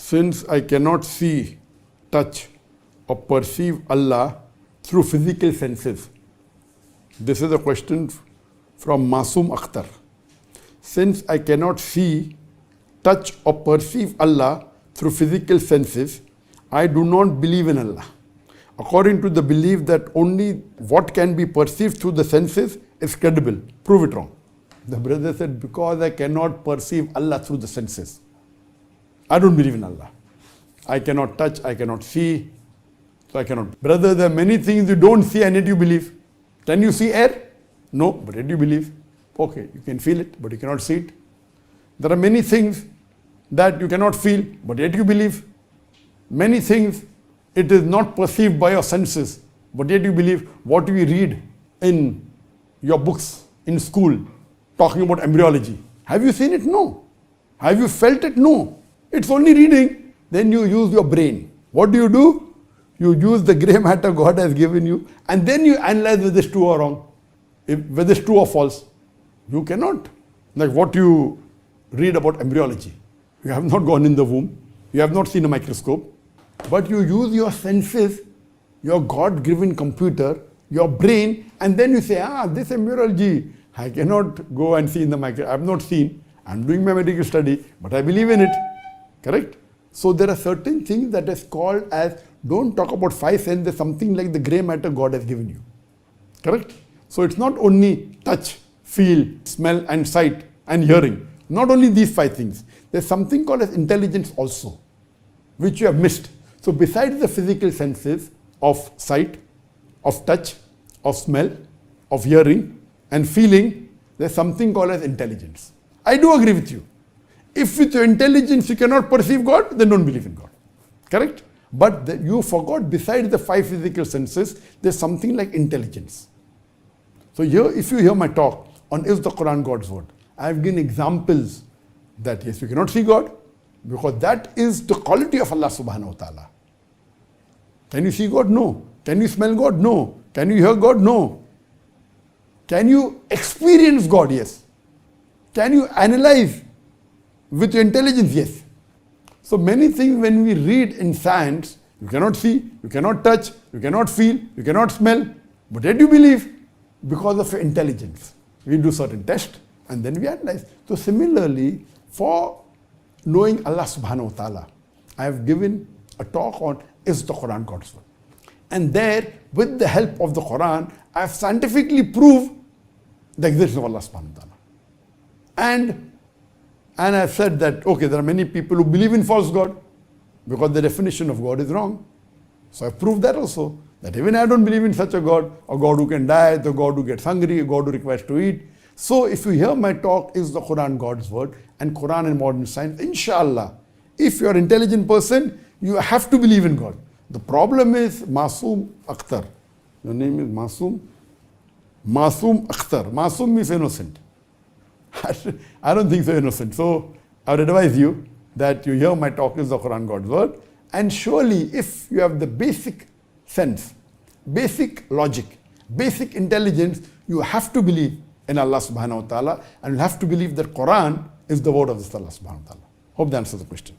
Since I cannot see, touch or perceive Allah through physical senses. This is a question from Masoom Akhtar. Since I cannot see, touch or perceive Allah through physical senses, I do not believe in Allah. According to the belief that only what can be perceived through the senses is credible. Prove it wrong. The brother said, because I cannot perceive Allah through the senses, I don't believe in Allah. I cannot touch, I cannot see, so I cannot. Brother, there are many things you don't see and yet you believe. Can you see air? No, but yet you believe. Okay, you can feel it, but you cannot see it. There are many things that you cannot feel, but yet you believe. Many things it is not perceived by your senses, but yet you believe. What we read in your books in school talking about embryology, have you seen it? No. Have you felt it? No. It's only reading. Then you use your brain. What do? You use the grey matter God has given you, and then you analyze whether it's true or wrong, whether it's true or false. You cannot. Like what you read about embryology. You have not gone in the womb. You have not seen a microscope. But you use your senses, your God-given computer, your brain, and then you say, this embryology, I cannot go and see in the microscope. I have not seen. I'm doing my medical study, but I believe in it. Correct? So there are certain things that is called as, don't talk about five senses, something like the grey matter God has given you. Correct? So it's not only touch, feel, smell and sight and hearing. Not only these five things. There's something called as intelligence also, which you have missed. So besides the physical senses of sight, of touch, of smell, of hearing and feeling, there's something called as intelligence. I do agree with you. If with your intelligence you cannot perceive God, then don't believe in God. Correct? But you forgot besides the five physical senses, there's something like intelligence. So here, if you hear my talk on is the Quran God's word, I have given examples that yes, you cannot see God, because that is the quality of Allah subhanahu wa ta'ala. Can you see God? No. Can you smell God? No. Can you hear God? No. Can you experience God? Yes. Can you analyze with your intelligence? Yes. So many things when we read in science, you cannot see, you cannot touch, you cannot feel, you cannot smell, but yet you believe because of your intelligence. We do certain tests and then we analyze. So similarly, for knowing Allah subhanahu wa ta'ala, I have given a talk on is the Quran God's word. And there, with the help of the Quran, I have scientifically proved the existence of Allah subhanahu wa ta'ala. And I said that, okay, there are many people who believe in false God because the definition of God is wrong. So I proved that also, that even I don't believe in such a God who can die, the God who gets hungry, a God who requires to eat. So if you hear my talk, is the Quran God's word, and Quran and modern science, inshallah, if you're an intelligent person, you have to believe in God. The problem is Masoom Akhtar. Your name is Masoom? Masoom Akhtar. Masoom means innocent. I don't think so innocent. So I would advise you that you hear my talk is the Quran God's word, and surely if you have the basic sense, basic logic, basic intelligence, you have to believe in Allah subhanahu wa ta'ala, and you have to believe that Quran is the word of Allah subhanahu wa ta'ala. Hope that answers the question.